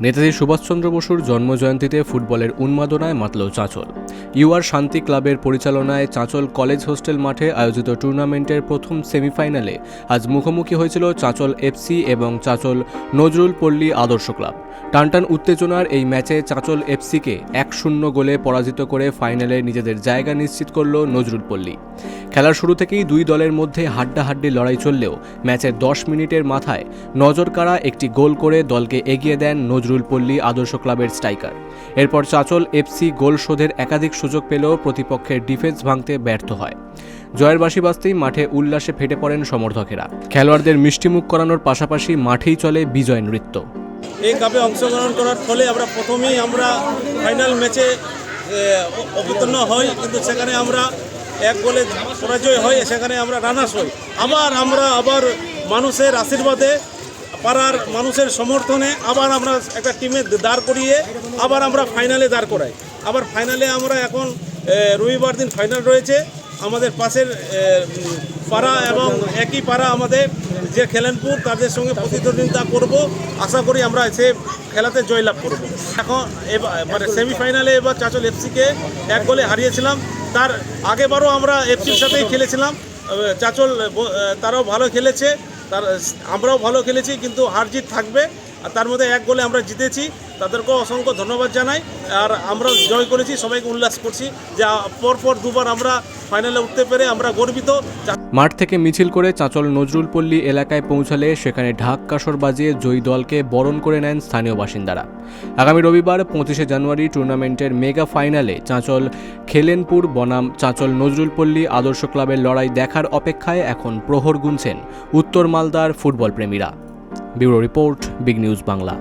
নেতাজি সুভাষচন্দ্র বসুর জন্মজয়ন্তীতে ফুটবলের উন্মাদনায় মাতল চাঁচল। ইউআর শান্তি ক্লাবের পরিচালনায় চাঁচল কলেজ হোস্টেল মাঠে আয়োজিত টুর্নামেন্টের প্রথম সেমিফাইনালে আজ মুখোমুখি হয়েছিল চাঁচল এফসি এবং চাঁচল নজরুল পল্লী আদর্শ ক্লাব। টানটান উত্তেজনার এই ম্যাচে চাঁচল এফসিকে 1-0 গোলে পরাজিত করে ফাইনালে নিজেদের জায়গা নিশ্চিত করল নজরুল পল্লী। খেলার শুরু থেকেই দুই দলের মধ্যে হাড্ডাহাড্ডি লড়াই চললেও ম্যাচের 10 মিনিটের মাথায় নজরকাড়া একটি গোল করে দলকে এগিয়ে দেন নজরুল পল্লী আদর্শ ক্লাবের স্ট্রাইকার। এরপর চাঁচল এফসি গোল শোধের একাধিক সুযোগ পেলেও প্রতিপক্ষের ডিফেন্স ভাঙতে ব্যর্থ হয়। জয়ের বাঁশি বাজতেই মাঠে উল্লাসে ফেটে পড়েন সমর্থকেরা। খেলোয়াড়দের মিষ্টিমুখ করানোর পাশাপাশি মাঠেই চলে বিজয় নৃত্য। এই কাপে অংশগ্রহণ করার ফলে প্রথমেই আমরা ফাইনাল ম্যাচে অবতীর্ণ হই, কিন্তু সেখানে আমরা 1 গোলে পরাজয় হয়, সেখানে আমরা রানার্স হই। আবার মানুষের আশীর্বাদে, পাড়ার মানুষের সমর্থনে আবার আমরা একটা টিমে দাঁড় করিয়ে আবার আমরা ফাইনালে দাঁড় করাই। আবার ফাইনালে আমরা এখন রবিবার দিন ফাইনাল রয়েছে। আমাদের পাশের পাড়া এবং একই পাড়া আমাদের যে খেলেনপুর, তাদের সঙ্গে প্রতিদ্বন্দ্বিতা করব। আশা করি আমরা সে খেলাতে জয়লাভ করব। এখন সেমিফাইনালে এবার চাঁচল এফসিকে 1 গোলে হারিয়েছিলাম। তার আগেবারও আমরা এফসির সাথেই খেলেছিলাম। চাঁচল তারাও ভালো খেলেছে, আমরাও ভালো খেলেছি, কিন্তু হার জিত থাকবে। আর তার মধ্যে 1 গোলে আমরা জিতেছি, তাদেরকেও অসংখ্য ধন্যবাদ জানাই। আর আমরা জয় করেছি, সবাইকে উল্লাস করছি যে পরপর দুবার আমরা ফাইনালে উঠতে পেরে আমরা গর্বিত। মাঠ থেকে মিছিল করে চাঁচল নজরুল পল্লী এলাকায় পৌঁছালে সেখানে ঢাক কাসর বাজিয়ে জয়ী দলকে বরণ করে নেন স্থানীয় বাসিন্দারা। আগামী রবিবার 25শে জানুয়ারি টুর্নামেন্টের মেগা ফাইনালে চাঁচল খেলেনপুর বনাম চাঁচল নজরুল পল্লী আদর্শ ক্লাবের লড়াই দেখার অপেক্ষায় এখন প্রহর গুনছেন উত্তর মালদার ফুটবল প্রেমীরা। Bureau report, big news Bangla.